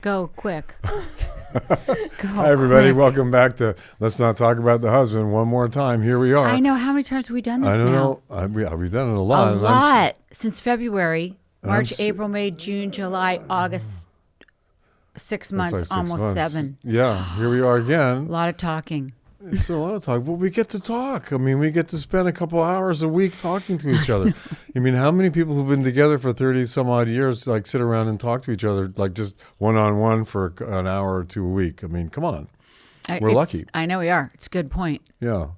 Go quick. Hi, everybody. Welcome back to Let's Not Talk About the Husband. One more time. Here we are. I know. How many times have we done this I don't now? know. We've done it a lot. A lot. Since February. March, April, May, June, July, August. 6 months, like 6 almost months. 7. Yeah. Here we are A again. lot of talking. It's a lot of talk. But we get to talk. I mean, we get to spend a couple hours a week talking to each other. I mean, how many people who've been together for 30 some odd years like sit around and talk to each other like just one-on-one for an hour or two a week? I mean, come on. We're lucky. I know we are. It's a good point. Yeah.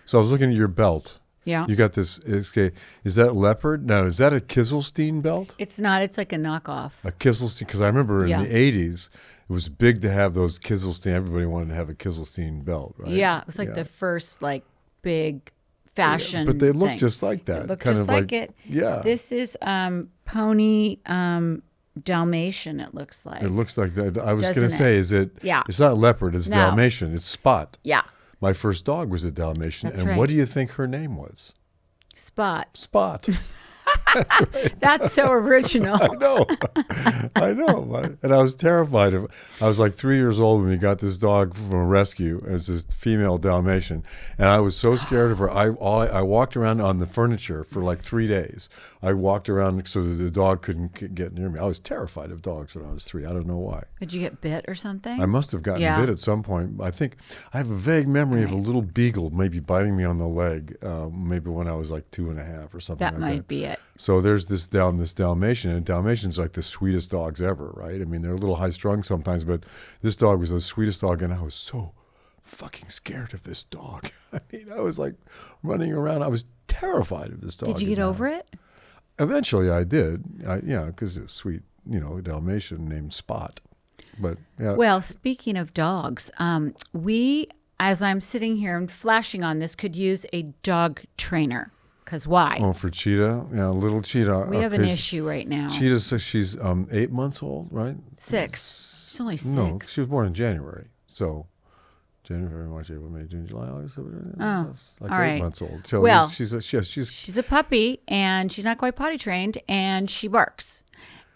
So I was looking at your belt. Yeah. You got this. Is that leopard? No, is that a Kieselstein belt? It's not. It's like a knockoff. A Kieselstein, because I remember in the 80s, it was big to have those Kieselstein. Everybody wanted to have a Kieselstein belt, right? Yeah. It was like the first big fashion but they look thing. just like that. They look kind just of like it. Yeah. This is pony Dalmatian, it looks like. It looks like that. I was Doesn't going to say, is it? Yeah. It's not leopard. It's No. Dalmatian. It's Spot. Yeah. My first dog was a Dalmatian. That's and right. what do you think her name was? Spot. Spot. That's so original. I know. And I was terrified of. I was like 3 years old when we got this dog from a rescue as this female Dalmatian, and I was so scared of her. I walked around on the furniture for like 3 days. I walked around so that the dog couldn't get near me. I was terrified of dogs when I was 3. I don't know why. Did you get bit or something? I must have gotten bit at some point. I think I have a vague memory of a little beagle maybe biting me on the leg, maybe when I was like 2.5 or something. That might be it. So there's this Dalmatian, and Dalmatians like the sweetest dogs ever, right? I mean, they're a little high-strung sometimes, but this dog was the sweetest dog, and I was so fucking scared of this dog. I mean, I was like running around. I was terrified of this dog. Did you get over it? Eventually, I did. Because it's a sweet, Dalmatian named Spot. But yeah. Well, speaking of dogs, we, as I'm sitting here and flashing on this, could use a dog trainer. Because why? Oh, for Chita? Yeah, little Chita. We have an issue right now. She's 8 months old, right? 6. She's only 6. No, she was born in January. So January, March, April, May, June, July, August. Like all 8 right. months old. So well, she's a puppy, and she's not quite potty trained, and she barks.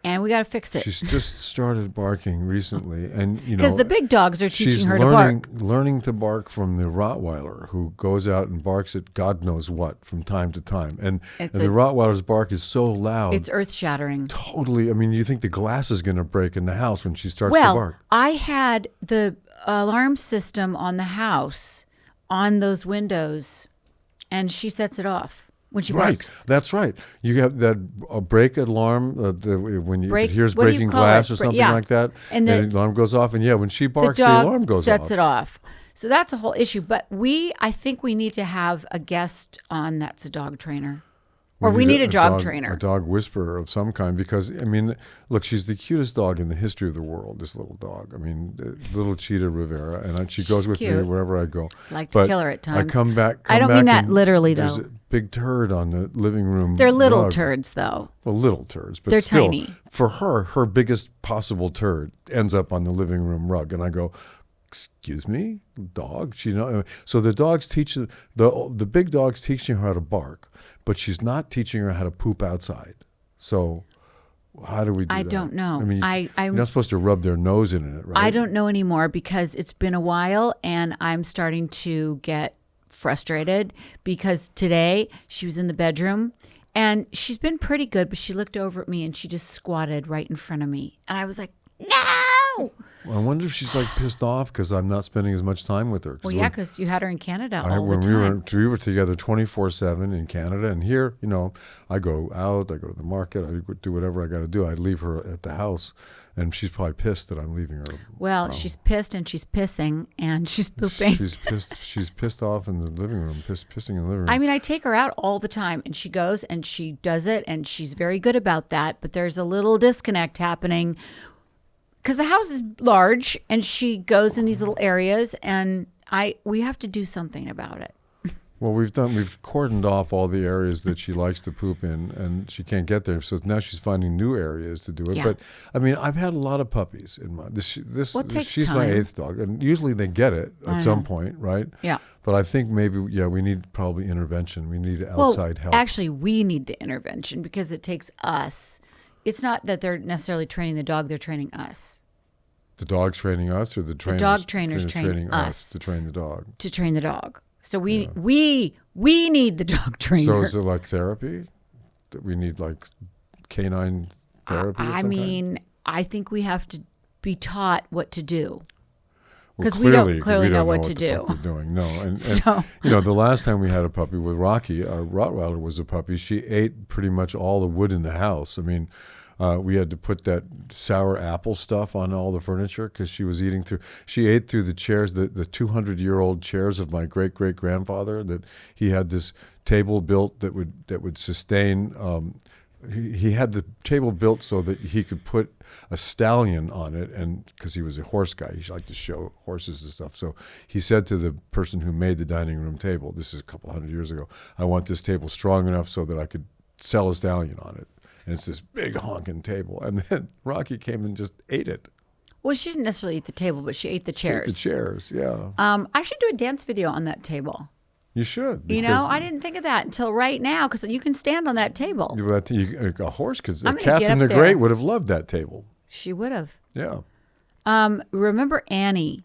And we got to fix it. She's just started barking recently, and because the big dogs are teaching her to bark. She's learning to bark from the Rottweiler, who goes out and barks at God knows what from time to time. And the Rottweiler's bark is so loud, it's earth shattering. Totally. I mean, you think the glass is going to break in the house when she starts to bark. I had the alarm system on the house on those windows, and she sets it off. When she barks. That's right. You have that break alarm when it hears breaking glass or something like that, and the alarm goes off. And when she barks, the alarm goes off. Sets it off. So that's a whole issue. But I think we need to have a guest on that's a dog trainer. Or we need a dog trainer. A dog whisperer of some kind, because, I mean, look, she's the cutest dog in the history of the world, this little dog. I mean, little Chita Rivera, and she goes with cute. me wherever I go. Like to kill her at times. I come back. I don't mean that literally, though. There's a big turd on the living room. They're little rug. turds, though. Well, little turds, but they're still, tiny. For her biggest possible turd ends up on the living room rug, and I go, excuse me, dog? So the dogs teach the big dog's teaching her how to bark, but she's not teaching her how to poop outside. So how do we do that? I don't know. I mean, you're not supposed to rub their nose in it, right? I don't know anymore, because it's been a while, and I'm starting to get frustrated, because today she was in the bedroom, and she's been pretty good, but she looked over at me and she just squatted right in front of me, and I was like, no. I wonder if she's like pissed off because I'm not spending as much time with her. Well, yeah, because you had her in Canada all the when time. we were together 24/7 in Canada, and here, I go out, I go to the market, I do whatever I got to do. I leave her at the house, and she's probably pissed that I'm leaving her. Well, she's pissed, and she's pissing, and she's pooping. She's pissed. She's pissed off in the living room, pissing in the living room. I mean, I take her out all the time, and she goes and she does it, and she's very good about that. But there's a little disconnect happening, because the house is large, and she goes in these little areas, and we have to do something about it. Well, we've cordoned off all the areas that she likes to poop in, and she can't get there. So now she's finding new areas to do it. Yeah. But I mean, I've had a lot of puppies in my she's time. My 8th dog, and usually they get it at some point, right? Yeah. But I think maybe we need probably intervention. We need outside help. Actually, we need the intervention, because it takes us. It's not that they're necessarily training the dog; they're training us. The dog's training us, or the dog trainer's training us to train the dog? To train the dog. So we need the dog trainer. So is it like therapy? That we need like canine therapy? I mean, I think we have to be taught what to do. Because we don't clearly know what to do. Fuck we're doing. No, and So- the last time we had a puppy with Rocky, our Rottweiler was a puppy. She ate pretty much all the wood in the house. I mean, we had to put that sour apple stuff on all the furniture because she was eating through. She ate through the chairs, the 200-year-old chairs of my great grandfather. That he had this table built that would sustain. He had the table built so that he could put a stallion on it, and because he was a horse guy, he liked to show horses and stuff. So he said to the person who made the dining room table, this is a couple hundred years ago, I want this table strong enough so that I could sell a stallion on it. And it's this big honking table. And then Rocky came and just ate it. Well, she didn't necessarily eat the table, but she ate the chairs. She ate the chairs, yeah. I should do a dance video on that table. You should. I didn't think of that until right now because you can stand on that table. A horse could. I'm gonna Catherine get up the there. Great would have loved that table. She would have. Yeah. Remember Annie,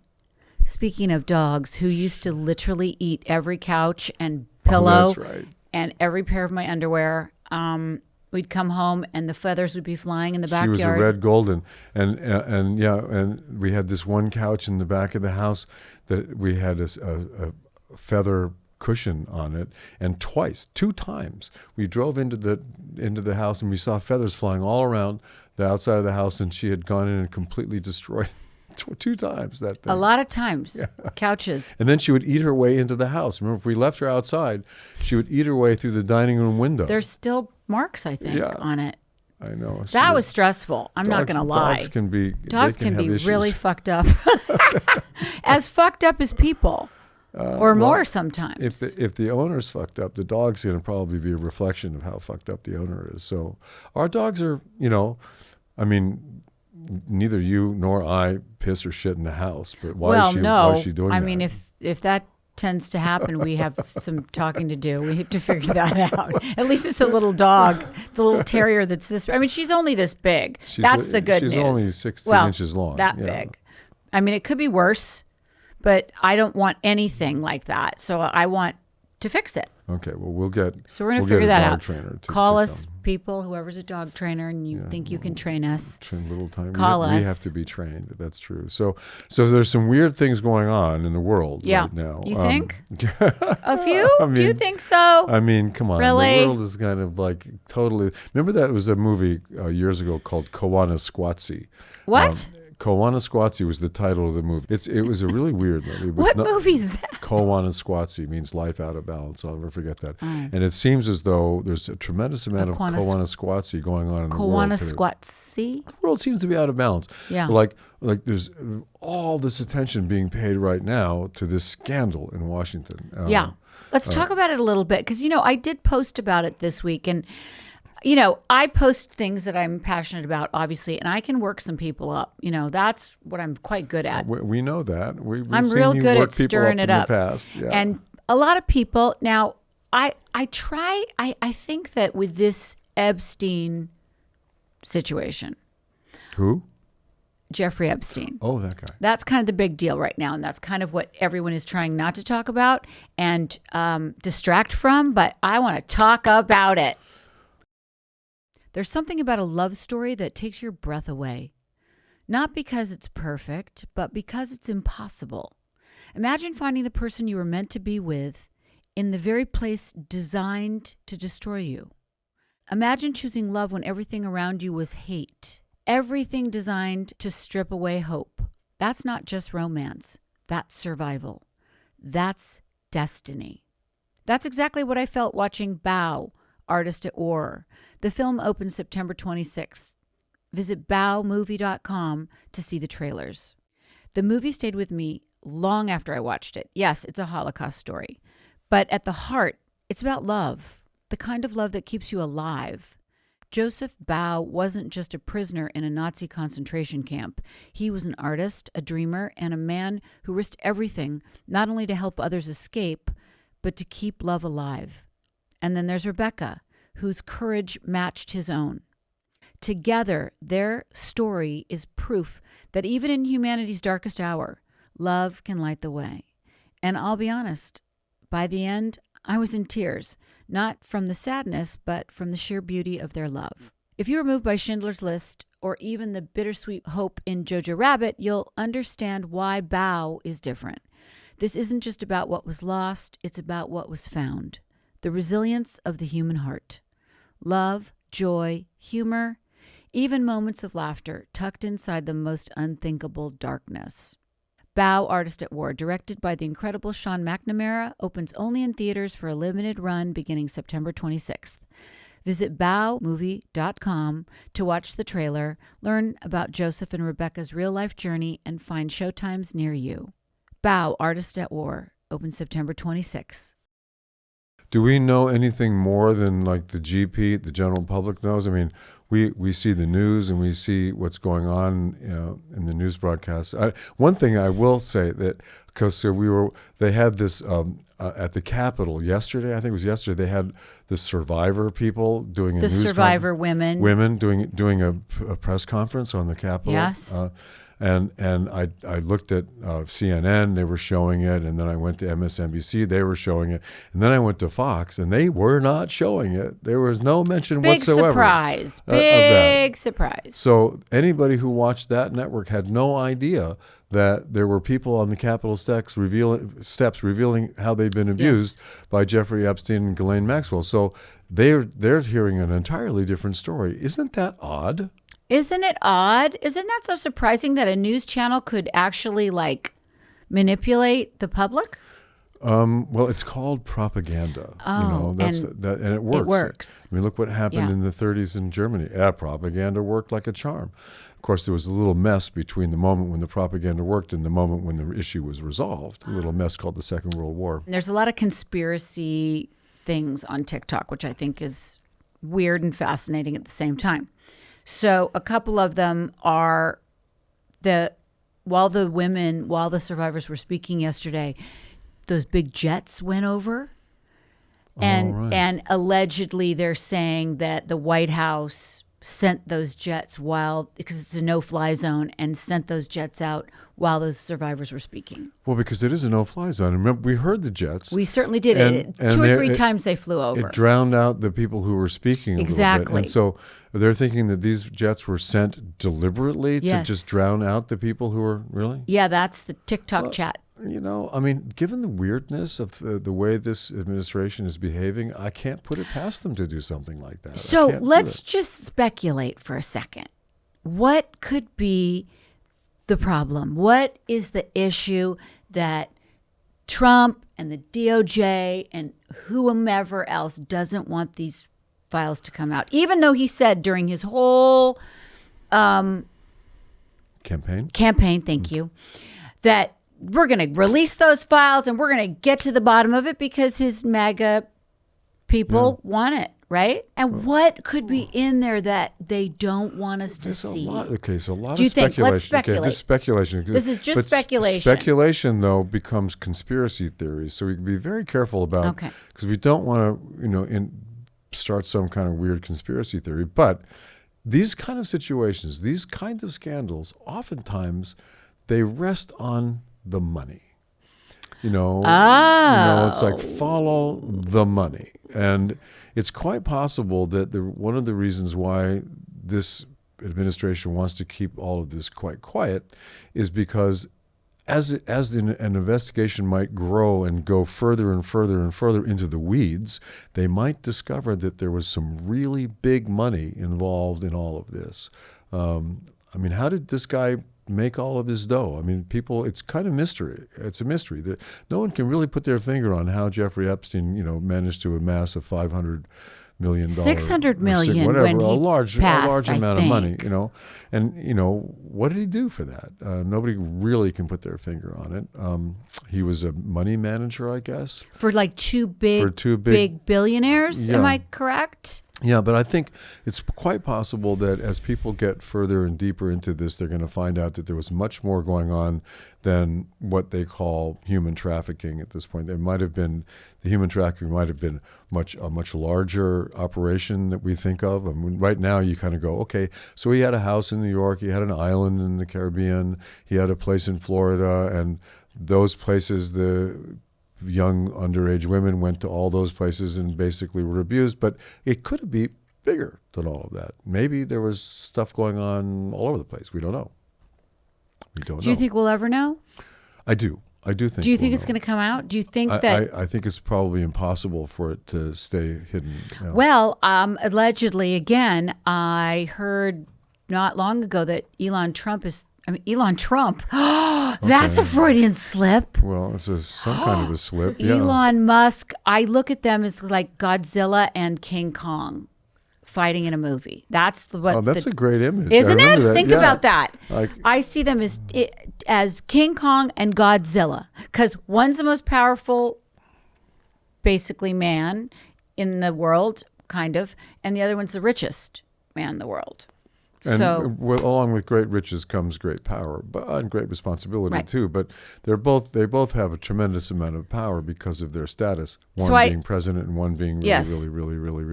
speaking of dogs, who used to literally eat every couch and pillow that's right. and every pair of my underwear. We'd come home and the feathers would be flying in the backyard. She was a red golden, and we had this one couch in the back of the house that we had a feather cushion on it, and two times we drove into the house and we saw feathers flying all around the outside of the house, and she had gone in and completely destroyed 2 times that thing. A lot of times, couches. And then she would eat her way into the house. Remember, if we left her outside, she would eat her way through the dining room window. There's still marks, I think, on it. I know. That was stressful. I'm not going to lie. Dogs can be issues. Really fucked up. As fucked up as people. Or more sometimes. If the owner's fucked up, the dog's going to probably be a reflection of how fucked up the owner is. So our dogs are, I mean, neither you nor I piss or shit in the house. But why is she doing that? I mean, if that tends to happen, we have some talking to do. We have to figure that out. At least it's a little dog, the little terrier that's this. I mean, she's only this big. That's the good news. She's only 16 inches long. That big. I mean, it could be worse. But I don't want anything like that. So I want to fix it. Okay, well, we're going to figure that out. Call us, come. people, whoever's a dog trainer, and you think you can train us. Train little time. Call us. We have to be trained. That's true. So there's some weird things going on in the world right now. You think? A few? Do you think so? I mean, come on. Really? The world is kind of like totally. Remember that was a movie years ago called Kowanasquatsi. What? Kowanasquatsi was the title of the movie. It was a really weird movie. What movie is that? Kowanasquatsi means life out of balance. I'll never forget that. And it seems as though there's a tremendous amount of Kowanasquatsi going on in the world. Kowanasquatsi? The world seems to be out of balance. Yeah. Like there's all this attention being paid right now to this scandal in Washington. Let's talk about it a little bit because, I did post about it this week. And I post things that I'm passionate about, obviously, and I can work some people up. That's what I'm quite good at. We know that. I'm real good at stirring it up. In the past. Yeah. And a lot of people, now, I think that with this Epstein situation. Who? Jeffrey Epstein. Oh, that guy. That's kind of the big deal right now, and that's kind of what everyone is trying not to talk about and distract from, but I want to talk about it. There's something about a love story that takes your breath away. Not because it's perfect, but because it's impossible. Imagine finding the person you were meant to be with in the very place designed to destroy you. Imagine choosing love when everything around you was hate. Everything designed to strip away hope. That's not just romance. That's survival. That's destiny. That's exactly what I felt watching Bao, Artist at War. The film opens September 26th. Visit baomovie.com to see the trailers. The movie stayed with me long after I watched it. Yes, it's a Holocaust story. But at the heart, it's about love, the kind of love that keeps you alive. Joseph Bao wasn't just a prisoner in a Nazi concentration camp. He was an artist, a dreamer, and a man who risked everything, not only to help others escape, but to keep love alive. And then there's Rebecca, whose courage matched his own. Together, their story is proof that even in humanity's darkest hour, love can light the way. And I'll be honest, by the end, I was in tears, not from the sadness, but from the sheer beauty of their love. If you were moved by Schindler's List or even the bittersweet hope in Jojo Rabbit, you'll understand why Bao is different. This isn't just about what was lost, it's about what was found. The resilience of the human heart. Love, joy, humor, even moments of laughter tucked inside the most unthinkable darkness. Bao, Artist at War, directed by the incredible Sean McNamara, opens only in theaters for a limited run beginning September 26th. Visit baomovie.com to watch the trailer, learn about Joseph and Rebecca's real-life journey, and find showtimes near you. Bao, Artist at War, opens September 26th. Do we know anything more than like the GP, the general public knows? I mean, we see the news and we see what's going on, in the news broadcasts. One thing I will say that because they had this at the Capitol yesterday. I think it was yesterday. They had the survivor people doing the survivor women doing a press conference on the Capitol. Yes. And I looked at CNN, they were showing it, and then I went to MSNBC, they were showing it, and then I went to Fox, and they were not showing it. There was no mention whatsoever. Big surprise. So anybody who watched that network had no idea that there were people on the Capitol steps revealing how they'd been abused by Jeffrey Epstein and Ghislaine Maxwell. So they're hearing an entirely different story. Isn't that odd? Isn't it odd? Isn't that so surprising that a news channel could actually manipulate the public? Well, it's called propaganda. Oh, and it works. It works. I mean, look what happened in the 30s in Germany. Propaganda worked like a charm. Of course, there was a little mess between the moment when the propaganda worked and the moment when the issue was resolved. A little mess called the Second World War. There's a lot of conspiracy things on TikTok, which I think is weird and fascinating at the same time. So a couple of them are while the survivors were speaking yesterday, those big jets went over. And allegedly they're saying that the White House sent those jets because it's a no-fly zone, and sent those jets out while those survivors were speaking. Well, because it is a no-fly zone. Remember, we heard the jets. We certainly did. And two or three times they flew over. It drowned out the people who were speaking a little bit. And so they're thinking that these jets were sent deliberately to just drown out the people who were really? Yeah, that's the TikTok chat. I mean, given the weirdness of the way this administration is behaving, I can't put it past them to do something like that. So let's just speculate for a second. What could be the problem? What is the issue that Trump and the DOJ and whomever else doesn't want these files to come out? Even though he said during his whole campaign, thank you, that we're going to release those files and we're going to get to the bottom of it because his MAGA people want it, right? And what could be in there that they don't want us to see? So a lot of Do you think? speculation. Let's speculate. Okay, this is speculation. This is just speculation. Speculation, though, becomes conspiracy theories. So we can be very careful about, because we don't want to, start some kind of weird conspiracy theory. But these kind of situations, these kinds of scandals, oftentimes they rest on the money. It's like follow the money. And it's quite possible that one of the reasons why this administration wants to keep all of this quite quiet is because as an investigation might grow and go further and further and further into the weeds, they might discover that there was some really big money involved in all of this. How did this guy make all of his dough? I mean, people, it's kind of mystery. It's a mystery. No one can really put their finger on how Jeffrey Epstein, managed to amass a $500 million, $600 million, whatever, when he a large passed, amount of money, and what did he do for that? Nobody really can put their finger on it. He was a money manager, I guess, for two big billionaires. Yeah. Am I correct? Yeah, but I think it's quite possible that as people get further and deeper into this, they're going to find out that there was much more going on than what they call human trafficking at this point. The human trafficking might have been a much larger operation that we think of. I mean, right now you kind of go, okay, so he had a house in New York, he had an island in the Caribbean, he had a place in Florida, and those places, the young underage women went to all those places and basically were abused, but it could be bigger than all of that. Maybe there was stuff going on all over the place. We don't know. Do you think we'll ever know? I do. I do think. Do you think it's going to come out? Do you think that? I think it's probably impossible for it to stay hidden. Yeah. Well, allegedly, again, I heard not long ago that Elon Trump. That's a Freudian slip. Well, it's some kind of a slip. Yeah. Elon Musk, I look at them as like Godzilla and King Kong fighting in a movie. That's a great image. Isn't it? That. Think about that. Like, I see them as King Kong and Godzilla, because one's the most powerful, basically, man in the world, kind of, and the other one's the richest man in the world. And along with great riches comes great power, and great responsibility too. But they both have a tremendous amount of power because of their status. One being president and one being really.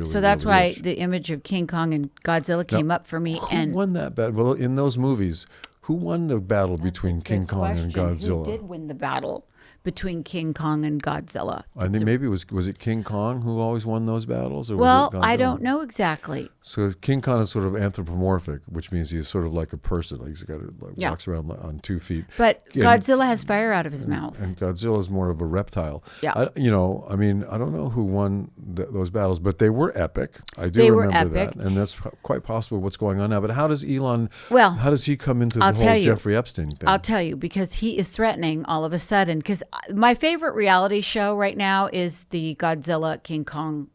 So that's really why rich. the image of King Kong and Godzilla came up for me. Who won that battle? Well, in those movies, who won the battle between King Kong and Godzilla? Who did win the battle between King Kong and Godzilla? I think maybe was it King Kong who always won those battles? Or well, was it Godzilla? I don't know exactly. So King Kong is sort of anthropomorphic, which means he's sort of like a person. Like he's got walks around on 2 feet. But Godzilla has fire out of his mouth. And Godzilla is more of a reptile. Yeah. I don't know who won those battles, but they were epic. I do remember that. And that's quite possibly what's going on now. But how does Elon, how does he come into the whole Jeffrey Epstein thing? I'll tell you, because he is threatening all of a sudden. Because my favorite reality show right now is the Godzilla King Kong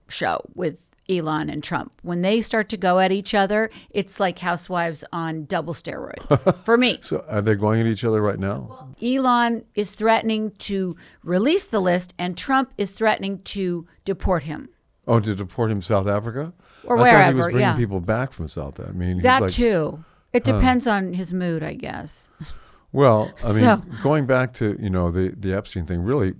show with Elon and Trump. When they start to go at each other, it's like Housewives on double steroids for me. So are they going at each other right now? Elon is threatening to release the list, and Trump is threatening to deport him. Oh, to deport him to South Africa? Or I wherever, thought he was bringing people back from South Africa. I mean, that too. It depends on his mood, I guess. Well, I mean, going back to the Epstein thing, really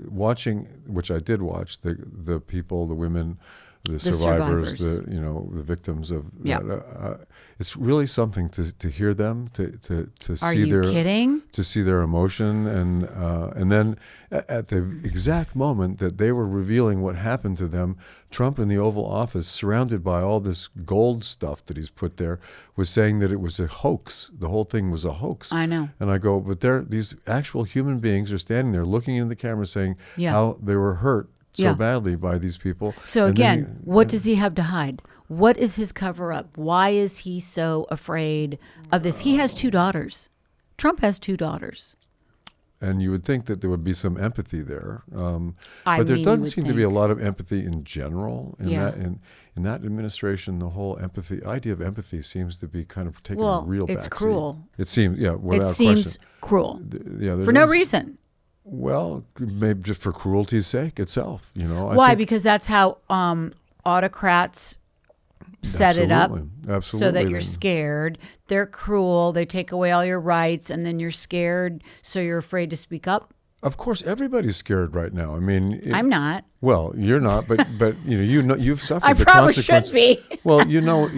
watching, which I did watch, the people, the women, the survivors, the victims of that. It's really something to hear them, to see their emotion, and then at the exact moment that they were revealing what happened to them, Trump in the Oval Office, surrounded by all this gold stuff that he's put there, was saying that it was a hoax. The whole thing was a hoax. I know. And I go, but these actual human beings are standing there looking into the camera saying how they were hurt so badly by these people. So again, what does he have to hide? What is his cover up? Why is he so afraid of this? He has 2 daughters. Trump has 2 daughters. And you would think that there would be some empathy there, but there doesn't seem to be a lot of empathy in general. In that administration, the whole idea of empathy seems to be kind of taking a real backseat. It's cruel. It seems, without it seems question. Cruel. For no reason. Well, maybe just for cruelty's sake itself. Why? Because that's how autocrats set it up. Absolutely. So that you're scared. They're cruel. They take away all your rights, and then you're scared, so you're afraid to speak up. Of course, everybody's scared right now. I mean, I'm not. Well, you're not, but you've suffered I the probably consequence. should be. Well,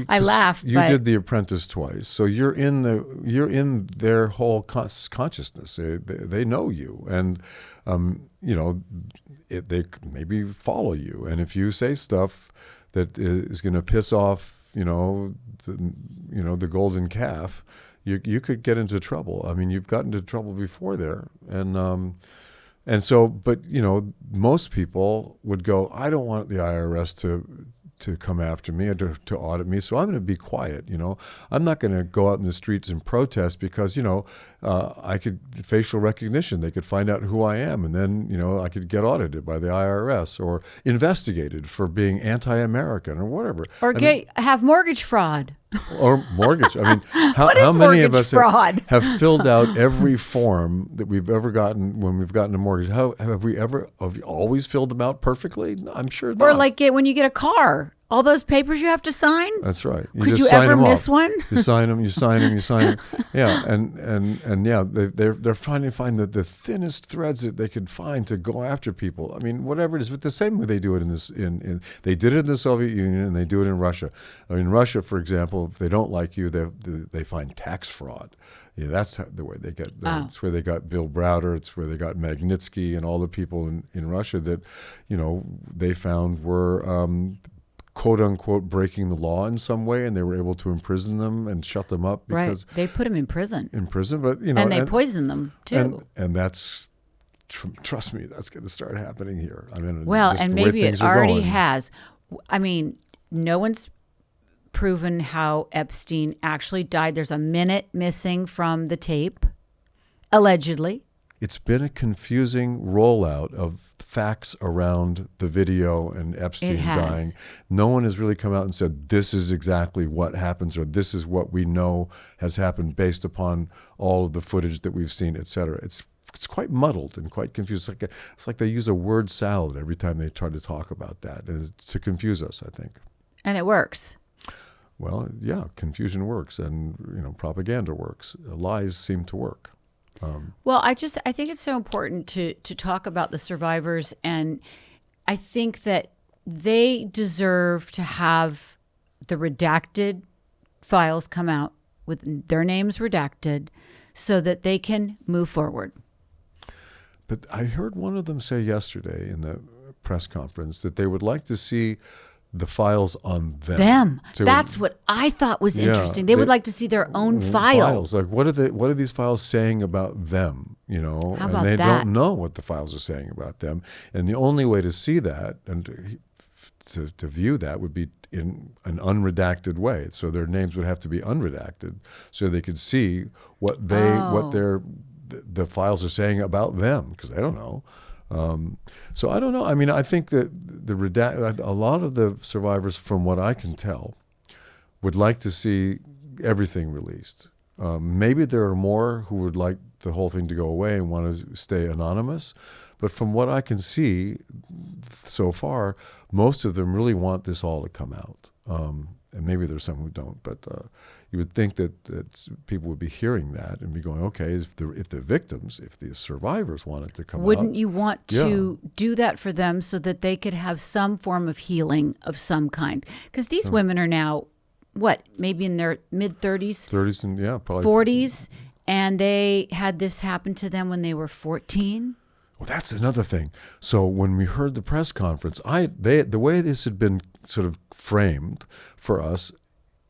I laugh. You did The Apprentice twice, so you're in their whole consciousness. They know you, and they maybe follow you. And if you say stuff that is going to piss off, the golden calf, you could get into trouble. I mean, you've gotten into trouble before there, and so, but most people would go, I don't want the IRS to come after me or to audit me, so I'm going to be quiet. I'm not going to go out in the streets and protest because I could facial recognition. They could find out who I am, and then I could get audited by the IRS or investigated for being anti-American or whatever. Or have mortgage fraud. Or mortgage. I mean, What is how many of mortgage us fraud? have filled out every form that we've ever gotten when we've gotten a mortgage? Have you always filled them out perfectly? I'm sure not. Or like when you get a car, all those papers you have to sign. That's right. Could just you sign ever them miss off. one? You sign them. Yeah, and yeah, they're trying to find the thinnest threads that they could find to go after people. I mean, whatever it is, but the same way they do it they did it in the Soviet Union and they do it in Russia. I mean, Russia, for example, if they don't like you, they find tax fraud. Yeah, that's the way they get. It's where they got Bill Browder. It's where they got Magnitsky and all the people in Russia that, they found were quote unquote breaking the law in some way, and they were able to imprison them and shut them up because they put them in prison. But and they poisoned them too. And that's trust me, that's going to start happening here. I mean, and maybe it already has. I mean, no one's proven how Epstein actually died. There's a minute missing from the tape, allegedly. It's been a confusing rollout of facts around the video and Epstein dying. No one has really come out and said, this is exactly what happens, or this is what we know has happened based upon all of the footage that we've seen, et cetera. It's quite muddled and quite confused. It's like they use a word salad every time they try to talk about that, and it's to confuse us, I think. And it works. Well, yeah, confusion works, and propaganda works. Lies seem to work. Well, I think it's so important to talk about the survivors, and I think that they deserve to have the redacted files come out with their names redacted so that they can move forward. But I heard one of them say yesterday in the press conference that they would like to see the files on them. That's what I thought was interesting. They would like to see their own files. Like, what are these files saying about them? How about and they that? don't know what the files are saying about them. And the only way to see that and to view that would be in an unredacted way. So their names would have to be unredacted, so they could see what the files are saying about them, because they don't know. So I don't know. I mean, I think that a lot of the survivors, from what I can tell, would like to see everything released. Maybe there are more who would like the whole thing to go away and want to stay anonymous. But from what I can see so far, most of them really want this all to come out. And maybe there's some who don't, but you would think that people would be hearing that and be going, okay, if the victims, if the survivors wanted to come out. Wouldn't you want to do that for them so that they could have some form of healing of some kind? Because these women are now, maybe in their mid-30s? 30s and, probably. 40s, and they had this happen to them when they were 14? Well, that's another thing. So when we heard the press conference, the way this had been sort of framed for us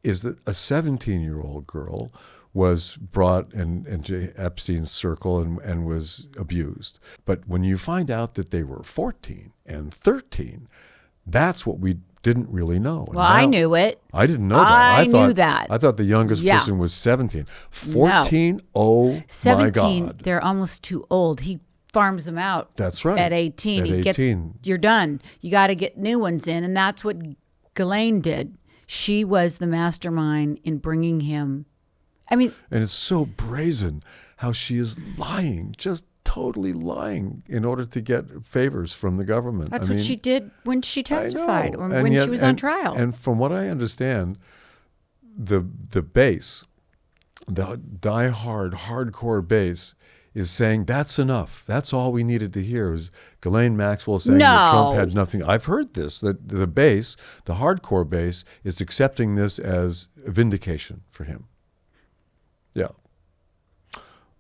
is that a 17-year-old girl was brought into Epstein's circle and was abused. But when you find out that they were 14 and 13, that's what we didn't really know. Well, I knew it. I didn't know that. I knew that. I thought the youngest person was 17. 14? No. 17, my God. They're almost too old. He farms them out. That's right. At 18. You're done. You got to get new ones in. And that's what Ghislaine did. She was the mastermind in bringing him. I mean. And it's so brazen how she is lying, just totally lying in order to get favors from the government. That's what she did when she testified or when she was on trial. And from what I understand, the base, the hardcore base, is saying that's enough. That's all we needed to hear. Was Ghislaine Maxwell saying that Trump had nothing. I've heard this, that the base, the hardcore base, is accepting this as a vindication for him. Yeah.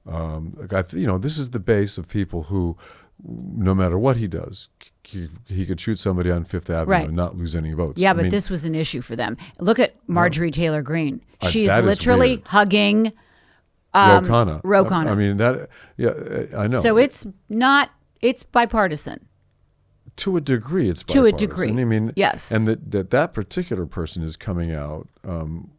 This is the base of people who, no matter what he does, he could shoot somebody on Fifth Avenue and not lose any votes. Yeah, but this was an issue for them. Look at Marjorie Taylor Greene. She's literally hugging Ro Khanna. I mean, I know. So it's bipartisan. To a degree, it's bipartisan. To a degree. I mean, yes. And that particular person is coming out and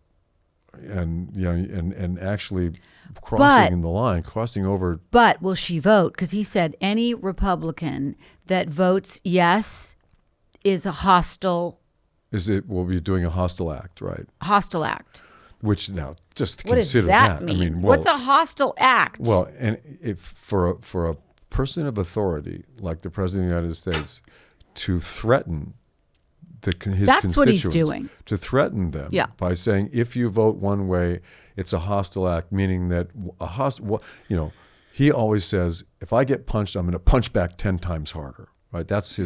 actually crossing the line, crossing over. But will she vote? Because he said any Republican that votes yes is a hostile. Will be doing a hostile act, right? Hostile act. Which now, just What does consider that that. mean? I mean, What's a hostile act? Well, and if for a person of authority like the President of the United States to threaten his That's constituents, what he's doing. To threaten them by saying, if you vote one way, it's a hostile act, meaning that he always says, if I get punched, I'm going to punch back 10 times harder. Right? That's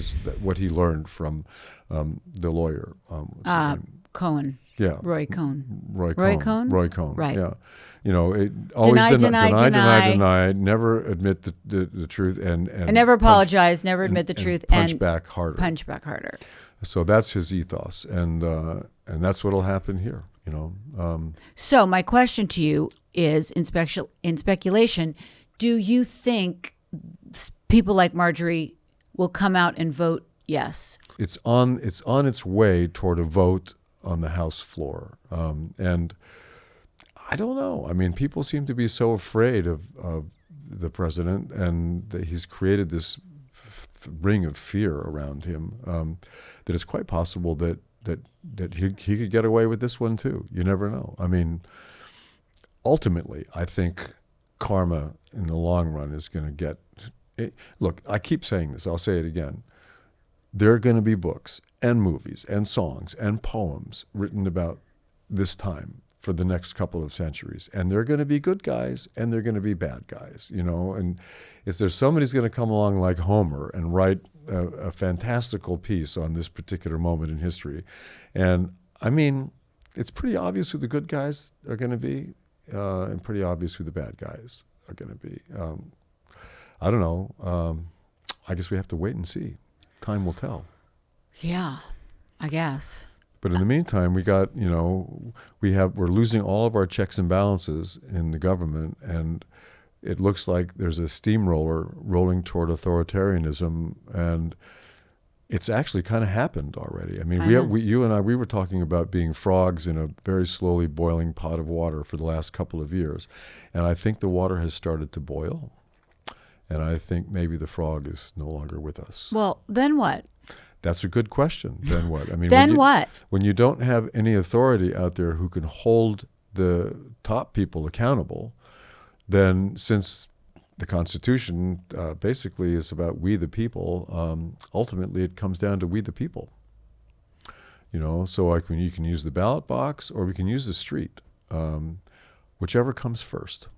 what he learned from the lawyer. Cohen. Yeah. Roy Cohn. Roy Cohn. Right. Yeah. It always deny, never admit the truth and never apologize, never admit the truth, punch back harder. Punch back harder. So that's his ethos, and that's what'll happen here. So my question to you is, in speculation, do you think people like Marjorie will come out and vote yes? It's on its way toward a vote on the House floor, and I don't know. I mean, people seem to be so afraid of the president, and that he's created this ring of fear around him, that it's quite possible that he could get away with this one too. You never know. I mean, ultimately, I think karma in the long run is going to get it. Look, I keep saying this. I'll say it again. There are going to be books and movies and songs and poems written about this time for the next couple of centuries. And they're going to be good guys and they're going to be bad guys, and if there's somebody's going to come along like Homer and write a fantastical piece on this particular moment in history. And I mean, it's pretty obvious who the good guys are going to be, and pretty obvious who the bad guys are going to be. I don't know. I guess we have to wait and see. Time will tell. Yeah, I guess. But in the meantime, we're losing all of our checks and balances in the government, and it looks like there's a steamroller rolling toward authoritarianism, and it's actually kind of happened already. I mean, you and I were talking about being frogs in a very slowly boiling pot of water for the last couple of years, and I think the water has started to boil, and I think maybe the frog is no longer with us. Well, then what? That's a good question. Then what? I mean, what? When you don't have any authority out there who can hold the top people accountable, then since the Constitution basically is about we the people, ultimately it comes down to we the people. So like when you can use the ballot box or we can use the street, whichever comes first.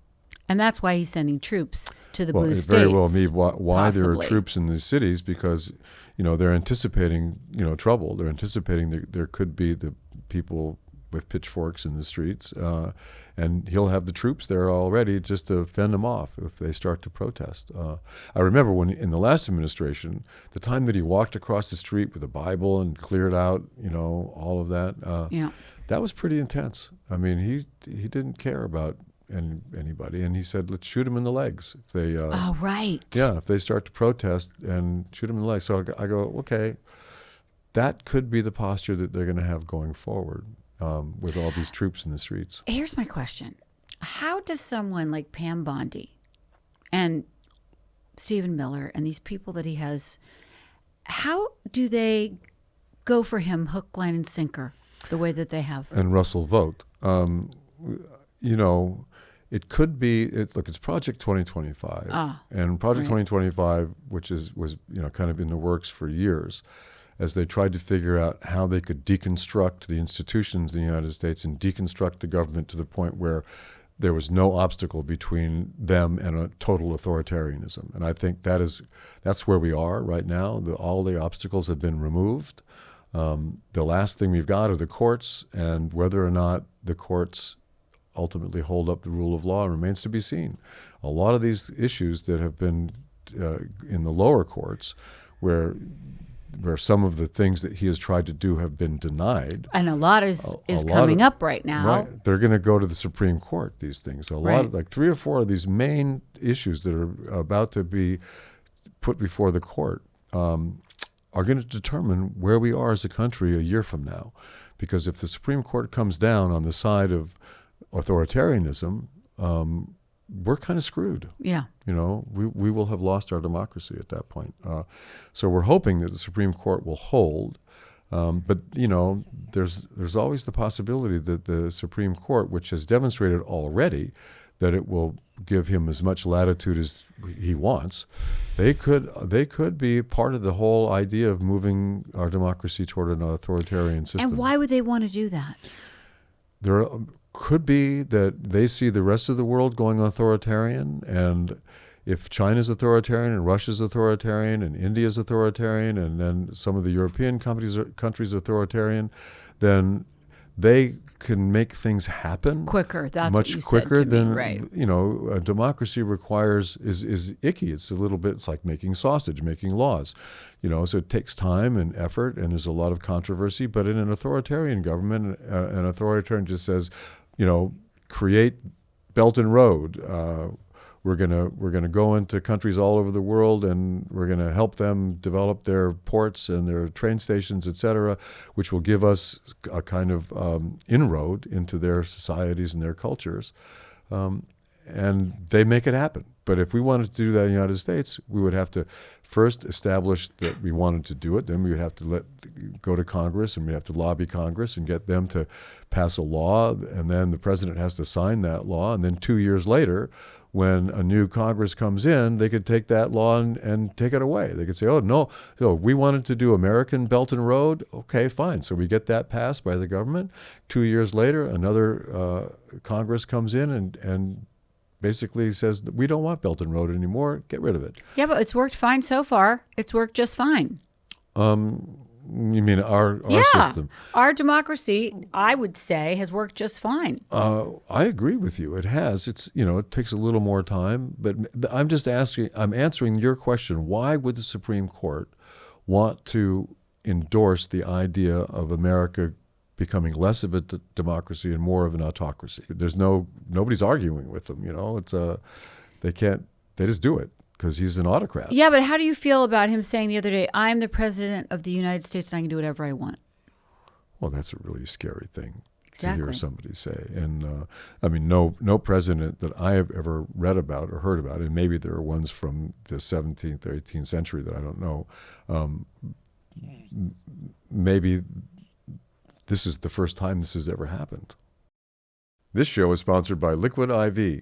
And that's why he's sending troops to the blue states. Very well me why there are possibly. troops in these cities, because they're anticipating trouble. They're anticipating there could be the people with pitchforks in the streets, and he'll have the troops there already just to fend them off if they start to protest. I remember when in the last administration, the time that he walked across the street with a Bible and cleared out all of that. That was pretty intense. I mean, he didn't care about anybody, and he said, let's shoot him in the legs if they if they start to protest, and shoot him in the legs. So I go, okay, that could be the posture that they're going to have going forward, with all these troops in the streets. Here's my question. How does someone like Pam Bondi and Stephen Miller and these people that he has, how do they go for him hook, line, and sinker the way that they have? And Russell Vogt. It could be. It's Project 2025, and Project 2025, which was kind of in the works for years, as they tried to figure out how they could deconstruct the institutions in the United States and deconstruct the government to the point where there was no obstacle between them and a total authoritarianism. And I think that's where we are right now. All the obstacles have been removed. The last thing we've got are the courts, and whether or not the courts ultimately hold up the rule of law remains to be seen. A lot of these issues that have been in the lower courts, where some of the things that he has tried to do have been denied, and a lot is coming up right now. Right, they're going to go to the Supreme Court. These things, lot of, like 3 or 4 of these main issues that are about to be put before the court are going to determine where we are as a country a year from now. Because if the Supreme Court comes down on the side of authoritarianism, we're kind of screwed. Yeah. We will have lost our democracy at that point. So we're hoping that the Supreme Court will hold, But there's always the possibility that the Supreme Court, which has demonstrated already that it will give him as much latitude as he wants, they could be part of the whole idea of moving our democracy toward an authoritarian system. And why would they want to do that? There could be that they see the rest of the world going authoritarian, and if China's authoritarian and Russia's authoritarian and India's authoritarian and then some of the European countries authoritarian, then they can make things happen quicker. That's much what you quicker said to than me, right? A democracy requires is icky. It's a little bit. It's like making sausage, making laws. So it takes time and effort, and there's a lot of controversy. But in an authoritarian government, an authoritarian just says, create Belt and Road. We're gonna go into countries all over the world, and we're gonna help them develop their ports and their train stations, et cetera, which will give us a kind of inroad into their societies and their cultures, and they make it happen. But if we wanted to do that in the United States, we would have to first establish that we wanted to do it. Then we would have to go to Congress, and we'd have to lobby Congress and get them to pass a law, and then the president has to sign that law, and then 2 years later, when a new Congress comes in, they could take that law and take it away. They could say, oh, no, so we wanted to do American Belt and Road. Okay, fine. So we get that passed by the government. 2 years later, another Congress comes in and basically says, we don't want Belt and Road anymore. Get rid of it. Yeah, but it's worked fine so far. It's worked just fine. You mean our system? Our democracy, I would say, has worked just fine. I agree with you. It has. It takes a little more time, but I'm answering your question. Why would the Supreme Court want to endorse the idea of America becoming less of a democracy and more of an autocracy? Nobody's arguing with them. They just do it because he's an autocrat. Yeah, but how do you feel about him saying the other day, I'm the president of the United States and I can do whatever I want? Well, that's a really scary thing to hear somebody say. And no president that I have ever read about or heard about, and maybe there are ones from the 17th or 18th century that I don't know, maybe this is the first time this has ever happened. This show is sponsored by Liquid IV.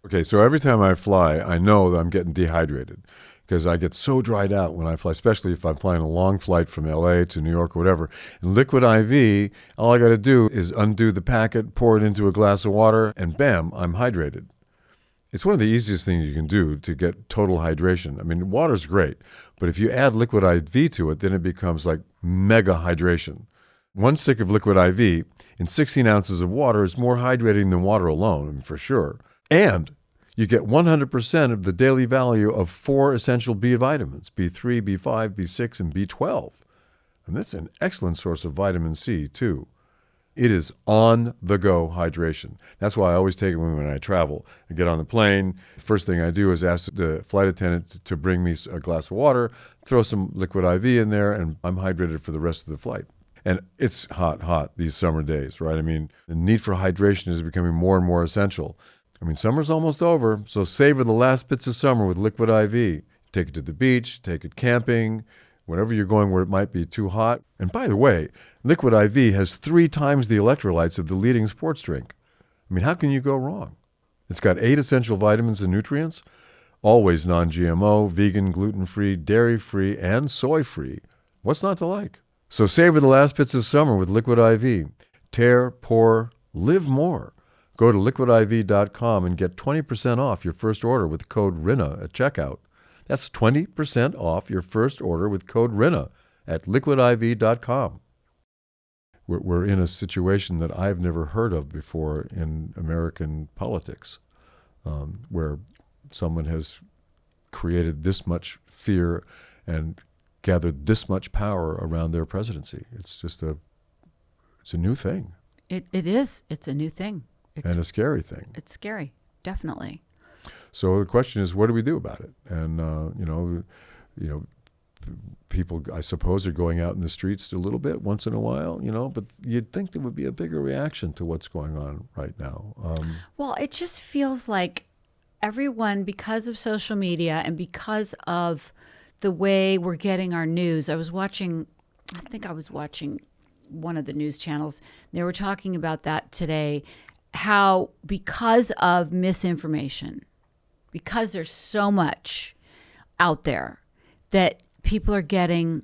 Okay, so every time I fly, I know that I'm getting dehydrated because I get so dried out when I fly, especially if I'm flying a long flight from LA to New York or whatever. And Liquid IV, all I got to do is undo the packet, pour it into a glass of water, and bam, I'm hydrated. It's one of the easiest things you can do to get total hydration. I mean, water's great, but if you add Liquid IV to it, then it becomes like mega hydration. One stick of Liquid IV in 16 ounces of water is more hydrating than water alone, for sure. And you get 100% of the daily value of 4 essential B vitamins, B3, B5, B6, and B12. And that's an excellent source of vitamin C, too. It is on-the-go hydration. That's why I always take it when I travel. I get on the plane. First thing I do is ask the flight attendant to bring me a glass of water, throw some Liquid IV in there, and I'm hydrated for the rest of the flight. And it's hot these summer days, right? I mean, the need for hydration is becoming more and more essential. I mean, summer's almost over, so savor the last bits of summer with Liquid IV. Take it to the beach, take it camping, wherever you're going where it might be too hot. And by the way, Liquid IV has 3 times the electrolytes of the leading sports drink. I mean, how can you go wrong? It's got 8 essential vitamins and nutrients, always non-GMO, vegan, gluten-free, dairy-free, and soy-free. What's not to like? So savor the last bits of summer with Liquid IV. Tear, pour, live more. Go to liquidiv.com and get 20% off your first order with code Rinna at checkout. That's 20% off your first order with code Rinna at liquidiv.com. We're in a situation that I've never heard of before in American politics, where someone has created this much fear and gathered this much power around their presidency. It's a new thing. It is. It's a new thing. And a scary thing. It's scary, definitely. So the question is, what do we do about it? And people, I suppose, are going out in the streets a little bit once in a while, but you'd think there would be a bigger reaction to what's going on right now. Well, it just feels like everyone, because of social media and because of the way we're getting our news. I was watching I think I was watching one of the news channels. They were talking about that today, how because of misinformation, because there's so much out there, that people are getting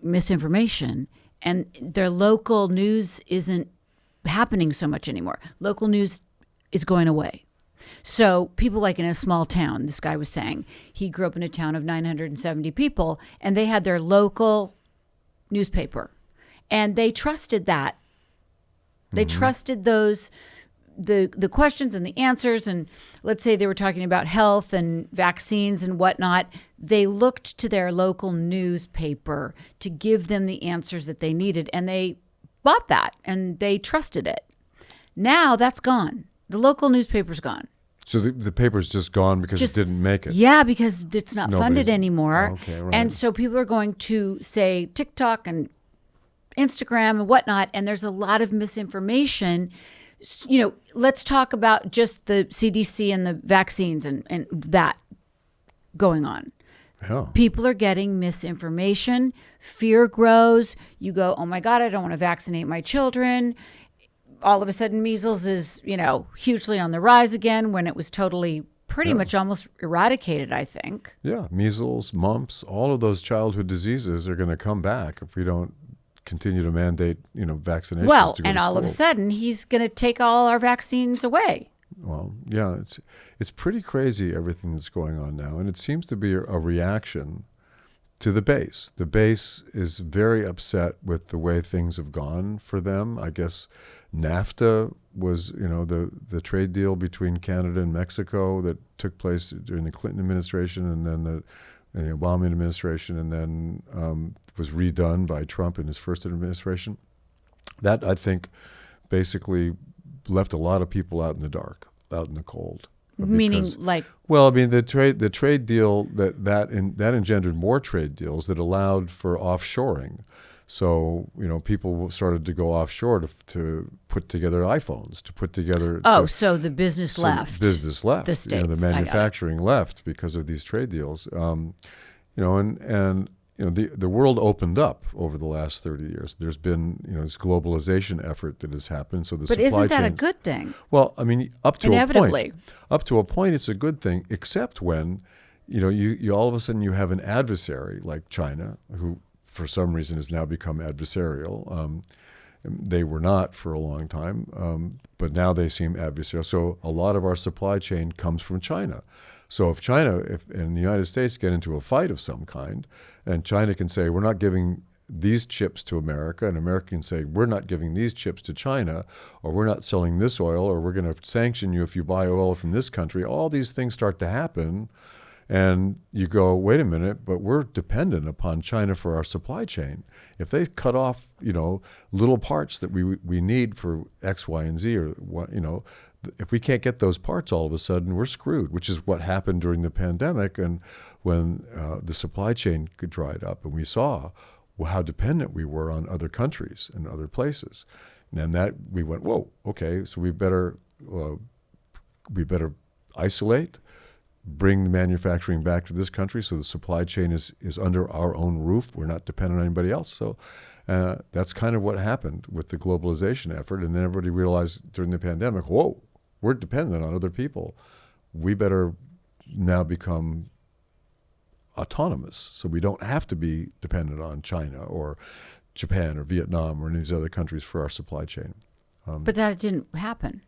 misinformation and their local news isn't happening so much anymore. Local news is going away. So people like in a small town, this guy was saying, he grew up in a town of 970 people and they had their local newspaper and they trusted that. They trusted those, the questions and the answers. And let's say they were talking about health and vaccines and whatnot. They looked to their local newspaper to give them the answers that they needed. And they bought that and they trusted it. Now that's gone. The local newspaper's gone. So the paper's just gone because it didn't make it? Yeah, because it's not funded anymore. Okay, right. And so people are going to, say, TikTok and Instagram and whatnot, and there's a lot of misinformation. You know, let's talk about just the CDC and the vaccines and that going on. Yeah. People are getting misinformation. Fear grows. You go, oh my God, I don't want to vaccinate my children. All of a sudden, measles is, hugely on the rise again when it was totally pretty much almost eradicated, I think. Yeah, measles, mumps, all of those childhood diseases are going to come back if we don't continue to mandate, vaccinations. Well, to go and to all of a sudden, he's going to take all our vaccines away. Well, yeah, it's pretty crazy everything that's going on now, and it seems to be a reaction to the base. The base is very upset with the way things have gone for them. I guess NAFTA was, the trade deal between Canada and Mexico that took place during the Clinton administration and then the Obama administration, and then was redone by Trump in his first administration. That, I think, basically left a lot of people out in the dark, out in the cold. Meaning, like? Well, I mean, the trade deal that engendered more trade deals that allowed for offshoring. So, people started to go offshore to put together iPhones, to put together. So the business left. Business left. The States. The manufacturing left because of these trade deals. The world opened up over the last 30 years. There's been, this globalization effort that has happened. So the supply chain. But isn't that a good thing? Well, I mean, up to Inevitably. a point. Up to a point, it's a good thing, except when, you all of a sudden you have an adversary like China, who for some reason has now become adversarial. They were not for a long time, but now they seem adversarial. So a lot of our supply chain comes from China. So if China and the United States get into a fight of some kind, and China can say, we're not giving these chips to America, and America can say, we're not giving these chips to China, or we're not selling this oil, or we're going to sanction you if you buy oil from this country, all these things start to happen. And you go, wait a minute, but we're dependent upon China for our supply chain. If they cut off, little parts that we need for X, Y, and Z, or what, if we can't get those parts, all of a sudden we're screwed, which is what happened during the pandemic and when the supply chain dried up, and we saw how dependent we were on other countries and other places. And that we went, whoa, okay, so we better isolate, bring the manufacturing back to this country so the supply chain is under our own roof. We're not dependent on anybody else. So that's kind of what happened with the globalization effort. And then everybody realized during the pandemic, whoa, we're dependent on other people. We better now become autonomous so we don't have to be dependent on China or Japan or Vietnam or any of these other countries for our supply chain. But that didn't happen.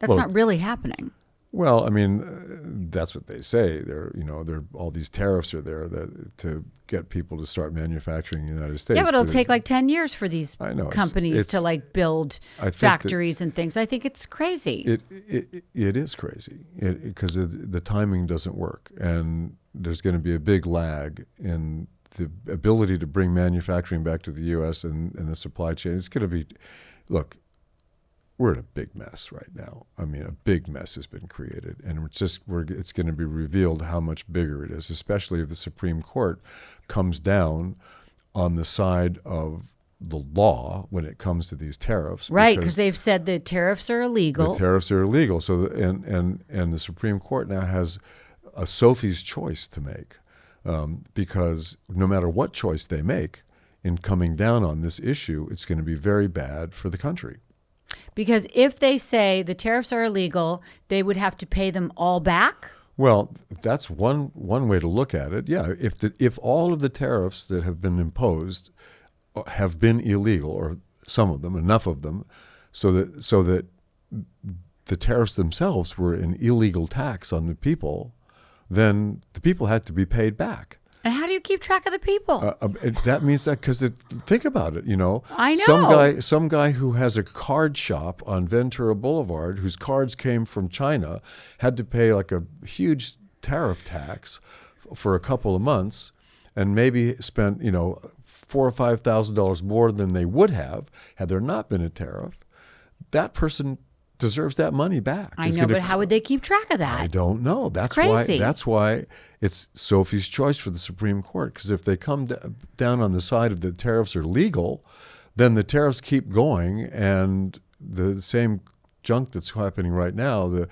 That's not really happening. Well, I mean, that's what they say. They're all these tariffs are there to get people to start manufacturing in the United States. Yeah, but it'll take like 10 years for these companies to like build factories and things. I think it's crazy. It is crazy because the timing doesn't work, and there's going to be a big lag in the ability to bring manufacturing back to the U.S. and the supply chain. It's going to be, look. We're in a big mess right now. I mean, a big mess has been created, and it's going to be revealed how much bigger it is, especially if the Supreme Court comes down on the side of the law when it comes to these tariffs. Right, because they've said the tariffs are illegal. The tariffs are illegal. So, and the Supreme Court now has a Sophie's choice to make, because no matter what choice they make, in coming down on this issue, it's going to be very bad for the country. Because if they say the tariffs are illegal, they would have to pay them all back? Well, that's one way to look at it. Yeah, if all of the tariffs that have been imposed have been illegal, or some of them, enough of them, so that the tariffs themselves were an illegal tax on the people, then the people had to be paid back. And how do you keep track of the people? That means that because think about it, I know. Some guy who has a card shop on Ventura Boulevard, whose cards came from China, had to pay like a huge tariff tax for a couple of months, and maybe spent $4,000 or $5,000 more than they would have had there not been a tariff. That person deserves that money back. I know, but how would they keep track of that? I don't know. That's crazy. That's why it's Sophie's choice for the Supreme Court. Because if they come down on the side of the tariffs are legal, then the tariffs keep going, and the same junk that's happening right now.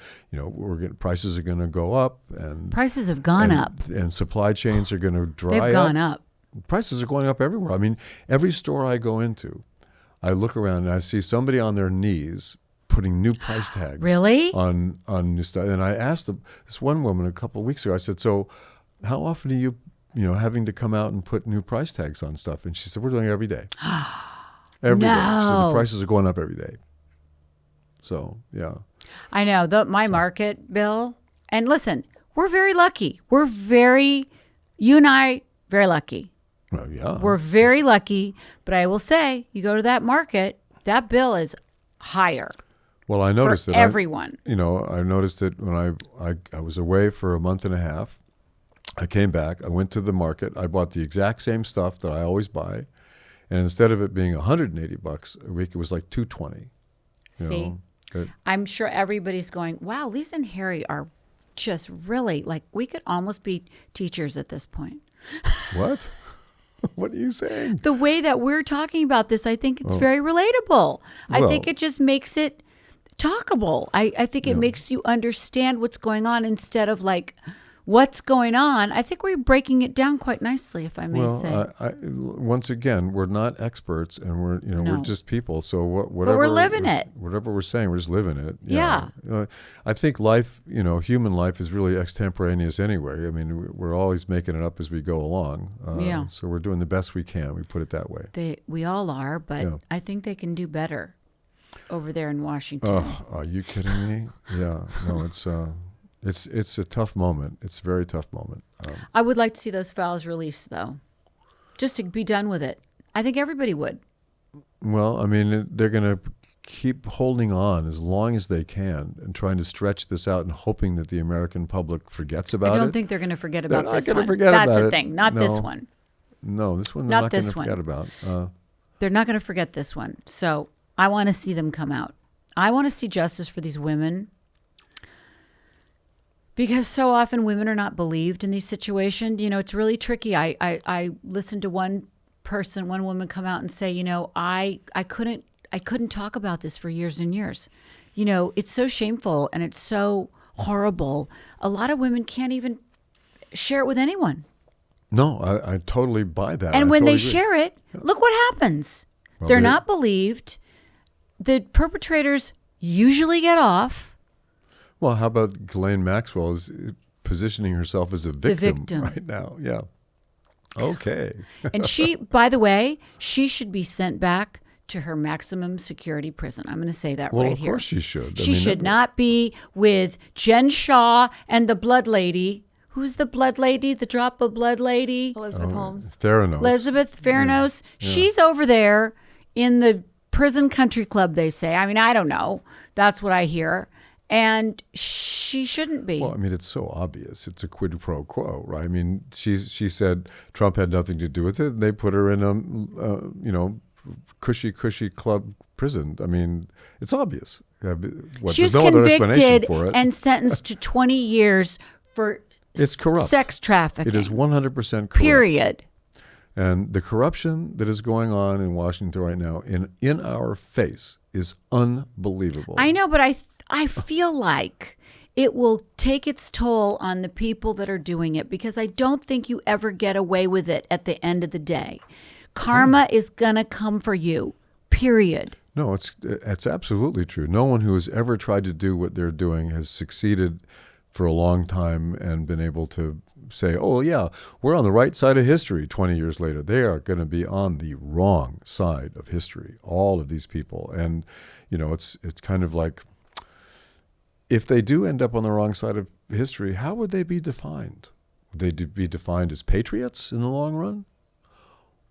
Prices are going to go up, and prices have gone up, and supply chains are going to dry up. They've gone up. Prices are going up everywhere. I mean, every store I go into, I look around and I see somebody on their knees putting new price tags really? on new stuff. And I asked this one woman a couple of weeks ago, I said, so how often are you having to come out and put new price tags on stuff? And she said, we're doing it every day. Every day. So the prices are going up every day. So, yeah. I know. My market, Bill, and listen, we're very lucky. You and I, very lucky. Well, yeah. We're very lucky, but I will say, you go to that market, that bill is higher. Well, I noticed for that everyone. I noticed that when I was away for a month and a half. I came back. I went to the market. I bought the exact same stuff that I always buy, and instead of it being $180 a week, it was like $220. See, I'm sure everybody's going, "Wow, Lisa and Harry are just really like we could almost be teachers at this point." What? What are you saying? The way that we're talking about this, I think it's very relatable. I think it just makes it talkable. I think it makes you understand what's going on instead of like what's going on. I think we're breaking it down quite nicely, if I may say. Once again, we're not experts, and we're just people. So whatever but we're living it. Whatever we're saying, we're just living it. Yeah. I think life, human life is really extemporaneous anyway. I mean, we're always making it up as we go along. So we're doing the best we can. We put it that way. We all are, but I think they can do better over there in Washington. Oh, are you kidding me? Yeah. No, it's a tough moment. It's a very tough moment. I would like to see those files released, though, just to be done with it. I think everybody would. Well, I mean, they're going to keep holding on as long as they can and trying to stretch this out and hoping that the American public forgets about it. I don't think they're going to forget about this one. They're not going to forget about it. That's the thing. Not this one. No, this one they're not going to forget about. They're not going to forget this one. So I want to see them come out. I want to see justice for these women. Because so often women are not believed in these situations. It's really tricky. I listened to one woman come out and say, I couldn't talk about this for years and years. It's so shameful and it's so horrible. A lot of women can't even share it with anyone. No, I totally buy that. And when they share it, look what happens. Well, they're not believed. The perpetrators usually get off. Well, how about Ghislaine Maxwell is positioning herself as a victim right now? Yeah. Okay. And she, by the way, she should be sent back to her maximum security prison. I'm going to say that right here. Well, of course she should. She should not be with Jen Shaw and the blood lady. Who's the blood lady? The drop of blood lady? Elizabeth Holmes. Theranos. Elizabeth Theranos. Yeah. She's over there in the prison country club, they say. I mean, I don't know. That's what I hear. And she shouldn't be. Well, I mean, it's so obvious. It's a quid pro quo, right? I mean, she said Trump had nothing to do with it. And they put her in a, cushy club prison. I mean, it's obvious. She's convicted and sentenced to 20 years for it's corrupt. Sex trafficking. It is 100% corrupt. Period. And the corruption that is going on in Washington right now, in our face, is unbelievable. I know, but I feel like it will take its toll on the people that are doing it because I don't think you ever get away with it at the end of the day. Karma is going to come for you, period. No, it's absolutely true. No one who has ever tried to do what they're doing has succeeded for a long time and been able to say, oh, yeah, we're on the right side of history 20 years later. They are going to be on the wrong side of history, all of these people. And, it's kind of like, if they do end up on the wrong side of history, how would they be defined? Would they be defined as patriots in the long run?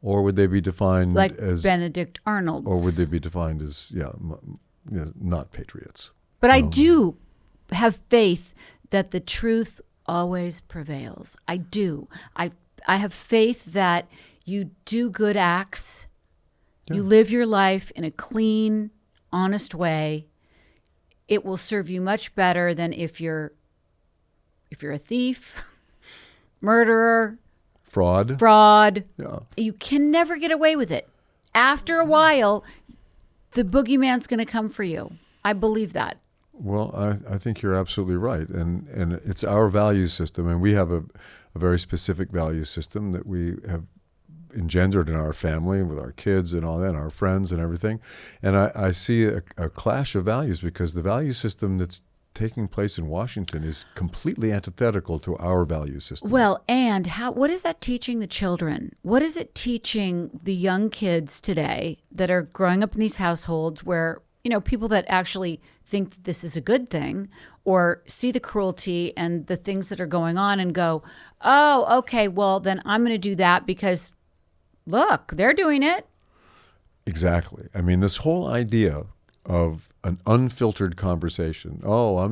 Or would they be defined like as Benedict Arnold? Or would they be defined as, not patriots? But I do have faith that the truth always prevails. I do. I have faith that you do good acts. Yeah. You live your life in a clean, honest way. It will serve you much better than if you're a thief, murderer, fraud. Yeah. You can never get away with it. After a while, the boogeyman's going to come for you. I believe that. Well, I think you're absolutely right. And it's our value system. And we have a very specific value system that we have engendered in our family with our kids and all that, and our friends and everything. And I see a clash of values because the value system that's taking place in Washington is completely antithetical to our value system. Well, and what is that teaching the children? What is it teaching the young kids today that are growing up in these households where, people that actually think that this is a good thing or see the cruelty and the things that are going on and go, oh, okay, well, then I'm going to do that because, look, they're doing it. Exactly. I mean, this whole idea of an unfiltered conversation. Oh, I'm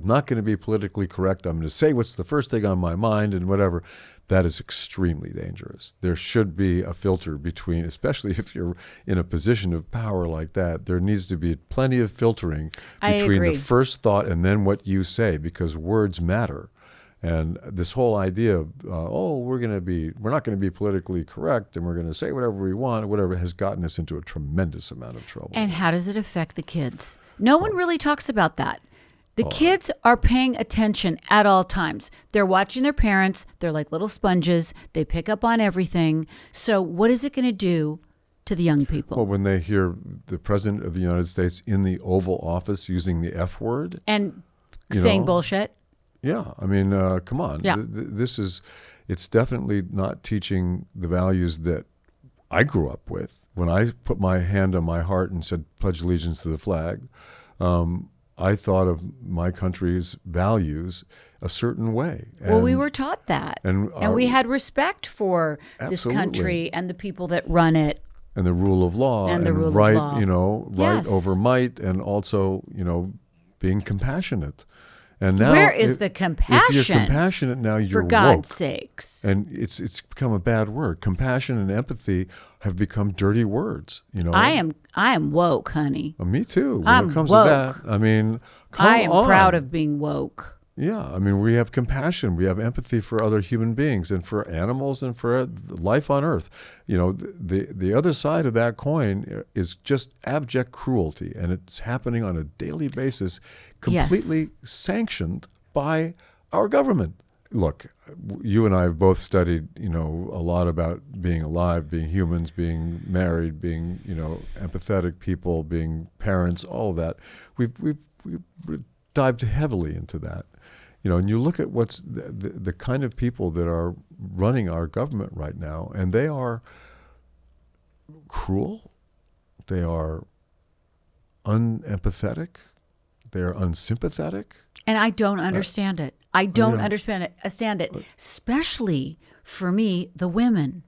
not going to be politically correct. I'm going to say what's the first thing on my mind and whatever. That is extremely dangerous. There should be a filter between, especially if you're in a position of power like that, there needs to be plenty of filtering between the first thought and then what you say, because words matter. And this whole idea of, we're not going to be politically correct and we're going to say whatever we want, whatever, has gotten us into a tremendous amount of trouble. And how does it affect the kids? No one really talks about that. The kids are paying attention at all times. They're watching their parents. They're like little sponges. They pick up on everything. So what is it going to do to the young people? Well, when they hear the President of the United States in the Oval Office using the F word. And saying bullshit. Yeah. I mean, come on. Yeah. It's definitely not teaching the values that I grew up with. When I put my hand on my heart and said, pledge allegiance to the flag, I thought of my country's values a certain way. Well, we were taught that. And we had respect for this country and the people that run it. And the rule of law. And the rule of law. Right over might, and also, being compassionate. And now, where is the compassion? If you're compassionate now, you're for God's woke. sakes. And it's become a bad word. Compassion and empathy have become dirty words. I am woke, honey. Me too. When it comes woke. to that, I mean, I am proud of being woke. Yeah, I mean, we have compassion, we have empathy for other human beings and for animals and for life on Earth. The other side of that coin is just abject cruelty, and it's happening on a daily basis, completely sanctioned by our government. Look, you and I have both studied, a lot about being alive, being humans, being married, being, empathetic people, being parents, all of that. We've dived heavily into that. And you look at what's the kind of people that are running our government right now, and they are cruel, they are unempathetic, they are unsympathetic. And I don't understand it. I don't understand it, especially for me, the women.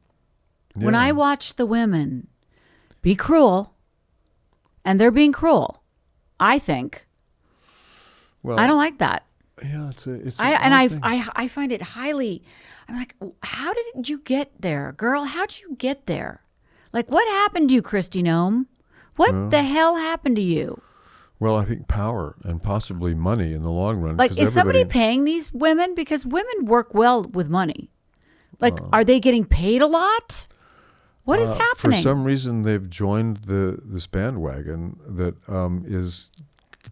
Yeah. When I watch the women be cruel, and they're being cruel, I think, I don't like that. Yeah, I find it highly. I'm like, how did you get there, girl? How did you get there? Like, what happened to you, Christy Nome? What the hell happened to you? Well, I think power and possibly money in the long run. Like, is somebody paying these women? Because women work well with money. Like, are they getting paid a lot? What is happening? For some reason, they've joined this bandwagon that is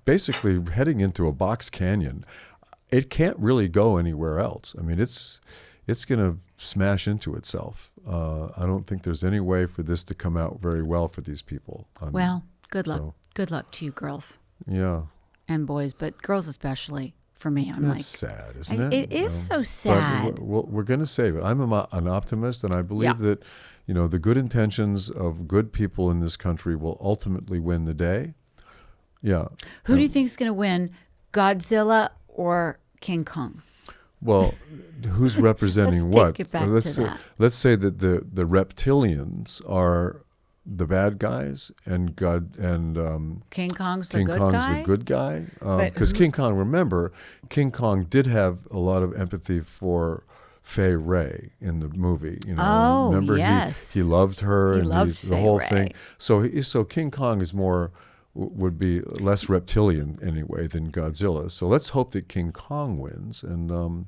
basically heading into a box canyon. It can't really go anywhere else. I mean, it's it's going to smash into itself. I don't think there's any way for this to come out very well for these people. Well, good luck. Good luck to you girls. Yeah. And boys, but girls especially. For me, I'm That's sad, isn't it? It is so sad. But we're going to save it. I'm an optimist, and I believe that, the good intentions of good people in this country will ultimately win the day. Yeah. Who do you think is going to win, Godzilla or King Kong? Well, who's representing Let's what? take it back to that. Let's say that the reptilians are the bad guys, and King Kong's the good guy. Because King Kong, remember, King Kong did have a lot of empathy for Fay Ray in the movie. Remember yes, he loved her, he loved the whole Ray. thing. So King Kong is would be less reptilian anyway than Godzilla. So let's hope that King Kong wins, and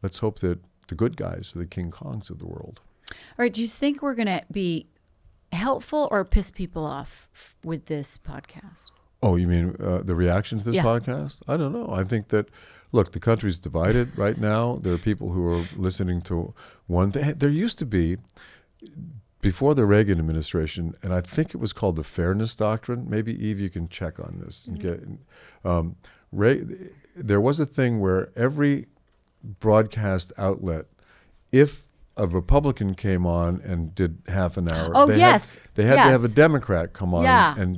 let's hope that the good guys are the King Kongs of the world. All right, do you think we're going to be helpful or piss people off with this podcast? Oh, you mean the reaction to this podcast? I don't know. I think that, look, the country's divided right now. There are people who are listening to one thing. There used to be, before the Reagan administration, and I think it was called the Fairness Doctrine. Maybe, Eve, you can check on this. And there was a thing where every broadcast outlet, if a Republican came on and did half an hour, they had to have a Democrat come on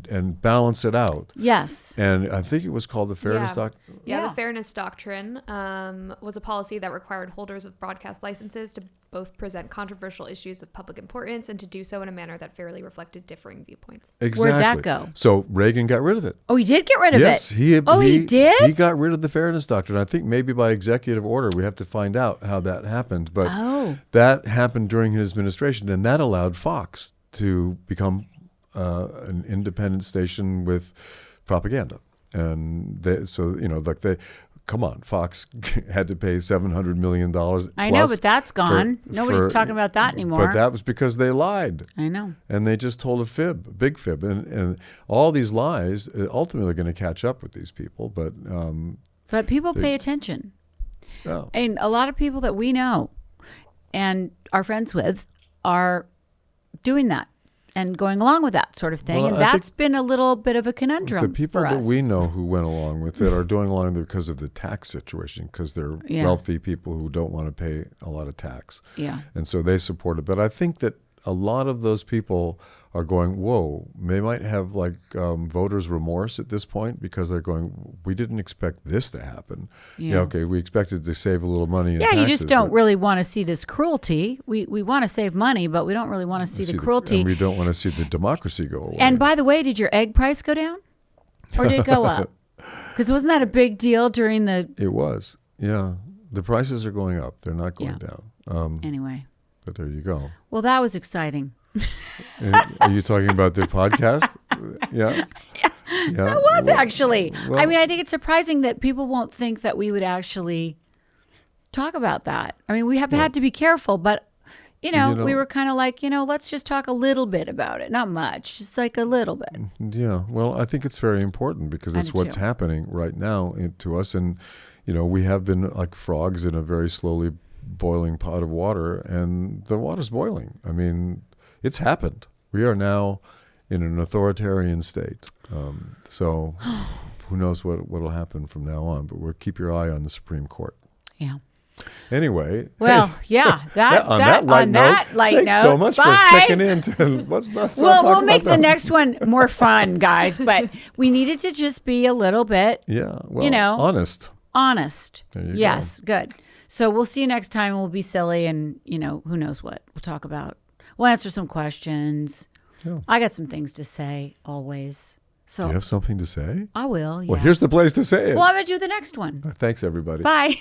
and balance it out. Yes. And I think it was called the Fairness Doctrine. Yeah, the Fairness Doctrine was a policy that required holders of broadcast licenses to both present controversial issues of public importance and to do so in a manner that fairly reflected differing viewpoints. Exactly. Where'd that go? So Reagan got rid of it. Oh, he did get rid of it? Yes. He did? He got rid of the Fairness Doctrine. I think maybe by executive order. We have to find out how that happened. But that happened during his administration, and that allowed Fox to become an independent station with propaganda. And come on, Fox had to pay $700 million. I know, but that's gone. Nobody's talking about that anymore. But that was because they lied. I know. And they just told a big fib. And all these lies ultimately are going to catch up with these people. But people pay attention. Oh. And a lot of people that we know and are friends with are doing that and going along with that sort of thing. Well, and that's been a little bit of a conundrum the people for us. that we know who went along with it are doing along with it because of the tax situation, because they're wealthy people who don't want to pay a lot of tax. Yeah. And so they support it. But I think that a lot of those people are going, whoa, they might have voters' remorse at this point, because they're going, we didn't expect this to happen. Yeah. Okay, we expected to save a little money in Yeah, taxes, you just don't really want to see this cruelty. We want to save money, but we don't really want to see the cruelty. And we don't want to see the democracy go away. And by the way, did your egg price go down? Or did it go up? Because wasn't that a big deal during the... It was, yeah. The prices are going up. They're not going down. Anyway. But there you go. Well, that was exciting. Are you talking about the podcast? Yeah. That was actually. Well, I mean, I think it's surprising that people won't think that we would actually talk about that. I mean, we have had to be careful, but, we were kind of like, let's just talk a little bit about it. Not much, just like a little bit. Yeah. Well, I think it's very important because it's what's happening right now to us. And, we have been like frogs in a very slowly boiling pot of water, and the water's boiling. I mean, it's happened. We are now in an authoritarian state. So who knows what will happen from now on, but we'll keep your eye on the Supreme Court. Yeah. Anyway. Well, on that light note, thanks so much for checking in. Let's not we'll make the next one more fun, guys, but we needed to just be a little bit, honest. Honest. There you go. Good. So we'll see you next time. We'll be silly and, who knows what we'll talk about. We'll answer some questions. Yeah. I got some things to say always. So do you have something to say? I will, yeah. Well, here's the place to say it. Well, I'm going to do the next one. Thanks, everybody. Bye.